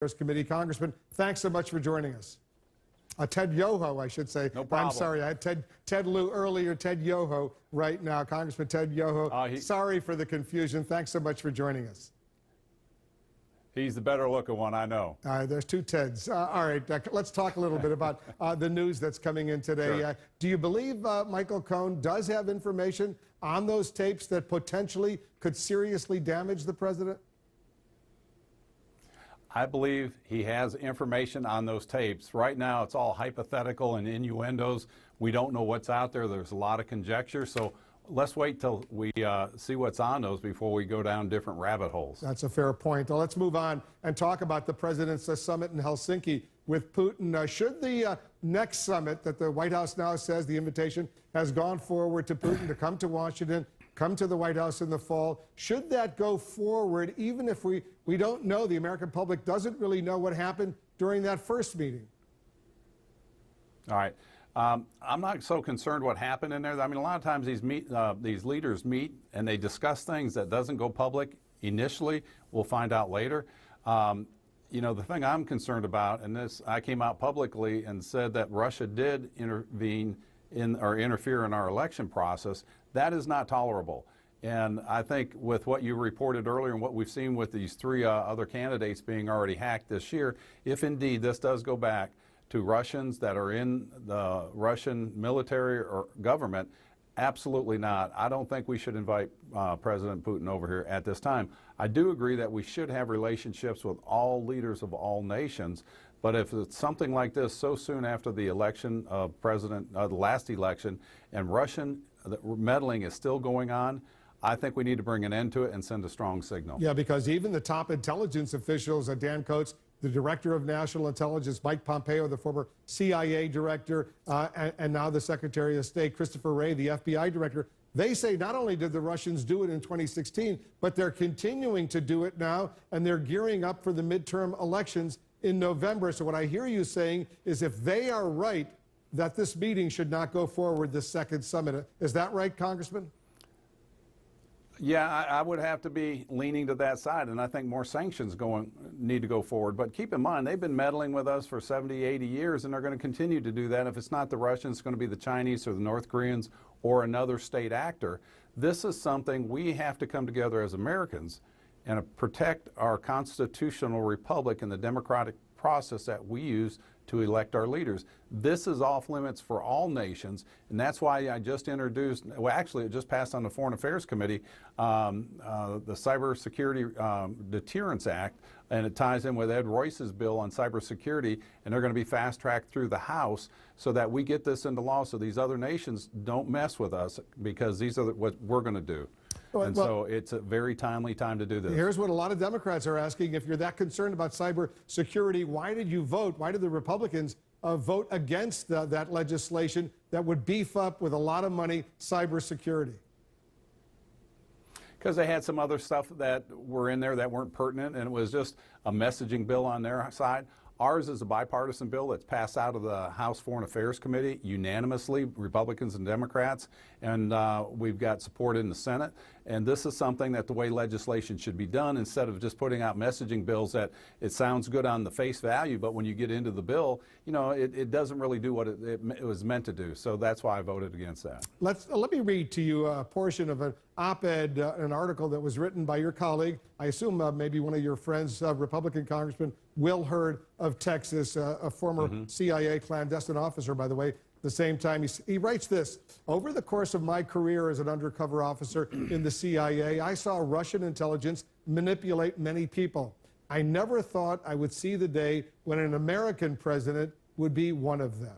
Affairs Committee. Congressman, thanks so much for joining us. Ted Yoho, I should say. No problem. I'm sorry, I had Ted Lieu earlier, Ted Yoho right now. Congressman Ted Yoho, sorry for the confusion. Thanks so much for joining us. He's the better looking one, I know. There's two Teds. All right, let's talk a little bit about the news that's coming in today. Sure. Do you believe Michael Cohen does have information on those tapes that potentially could seriously damage the president? I believe he has information on those tapes. Right now, it's all hypothetical and innuendos. We don't know what's out there. There's a lot of conjecture. So let's wait till we see what's on those before we go down different rabbit holes. That's a fair point. Well, let's move on and talk about the president's summit in Helsinki with Putin. Should the next summit that the White House now says the invitation has gone forward to Putin to come to Washington, come to the White House in the fall, should that go forward even if we don't know, the American public doesn't really know what happened during that first meeting? All right. I'm not so concerned what happened in there. I mean, a lot of times these leaders meet and they discuss things that doesn't go public initially. We'll find out later. You know, the thing I'm concerned about, and this, I came out publicly and said that Russia did intervene in or interfere in our election process. That is not tolerable. And I think with what you reported earlier and what we've seen with these three other candidates being already hacked this year, if indeed this does go back to Russians that are in the Russian military or government, absolutely not. I don't think we should invite President Putin over here at this time. I do agree that we should have relationships with all leaders of all nations, but if it's something like this so soon after the election of the last election, and Russian meddling is still going on, I think we need to bring an end to it and send a strong signal. Yeah, because even the top intelligence officials, Dan Coates, the director of national intelligence, Mike Pompeo, the former CIA director, and now the Secretary of State, Christopher Wray, the FBI director, they say not only did the Russians do it in 2016, but they're continuing to do it now, and they're gearing up for the midterm elections in November. So what I hear you saying is if they are right, that this meeting should not go forward, this second summit. Is that right, Congressman? Yeah, I would have to be leaning to that side, and I think more sanctions need to go forward. But keep in mind, they've been meddling with us for 70, 80 years, and they're going to continue to do that. If it's not the Russians, it's going to be the Chinese or the North Koreans or another state actor. This is something we have to come together as Americans and protect our constitutional republic and the democratic process that we use to elect our leaders. This is off limits for all nations, and that's why I just introduced, well, actually it just passed on the Foreign Affairs Committee, the Cybersecurity Deterrence Act, and it ties in with Ed Royce's bill on cybersecurity, and they're going to be fast-tracked through the House so that we get this into law so these other nations don't mess with us, because these are what we're going to do. And so it's a very timely time to do this. Here's what a lot of Democrats are asking. If you're that concerned about cyber security, why did you vote? Why did the Republicans vote against that legislation that would beef up with a lot of money cyber security? Because they had some other stuff that were in there that weren't pertinent, and it was just a messaging bill on their side. Ours is a bipartisan bill that's passed out of the House Foreign Affairs Committee unanimously, Republicans and Democrats, and we've got support in the Senate. And this is something that the way legislation should be done, instead of just putting out messaging bills that it sounds good on the face value, but when you get into the bill, you know, it doesn't really do what it was meant to do. So that's why I voted against that. Let me read to you a portion of an op-ed, an article that was written by your colleague, I assume maybe one of your friends, Republican Congressman Will Hurd of Texas, a former CIA clandestine officer, by the way. At the same time, he writes this: over the course of my career as an undercover officer in the CIA, I saw Russian intelligence manipulate many people. I never thought I would see the day when an American president would be one of them.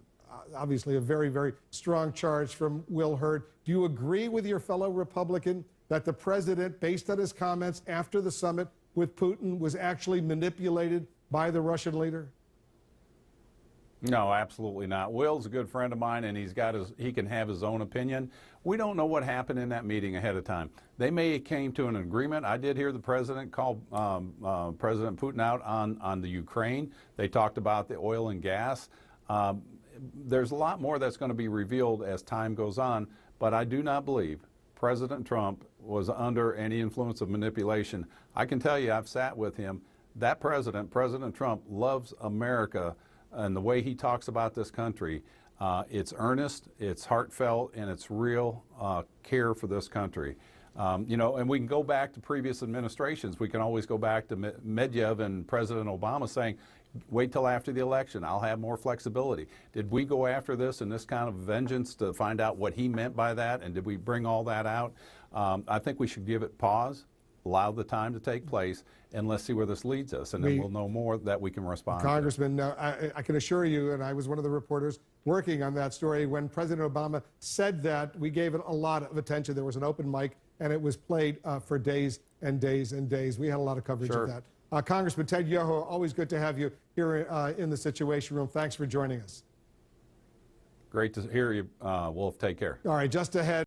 Obviously, a very, very strong charge from Will Hurd. Do you agree with your fellow Republican that the president, based on his comments after the summit with Putin, was actually manipulated by the Russian leader? No, absolutely not. Will's a good friend of mine, and he can have his own opinion. We don't know what happened in that meeting ahead of time. They may have came to an agreement. I did hear the president call President Putin out on the Ukraine. They talked about the oil and gas. There's a lot more that's going to be revealed as time goes on, but I do not believe President Trump was under any influence of manipulation. I can tell you, I've sat with him. that president, President Trump, loves America, and the way he talks about this country, it's earnest, it's heartfelt, and it's real care for this country. You know, and we can go back to previous administrations. We can always go back to Medvedev and President Obama saying, wait till after the election, I'll have more flexibility. Did we go after this in this kind of vengeance to find out what he meant by that, and did we bring all that out? I think we should give it pause, allow the time to take place, and let's see where this leads us, and then we'll know more that we can respond Congressman, I can assure you, and I was one of the reporters working on that story, when President Obama said that, we gave it a lot of attention. There was an open mic, and it was played for days and days and days. We had a lot of coverage of that. Congressman Ted Yoho, always good to have you here in the Situation Room. Thanks for joining us. Great to hear you, Wolf. Take care. All right, just ahead.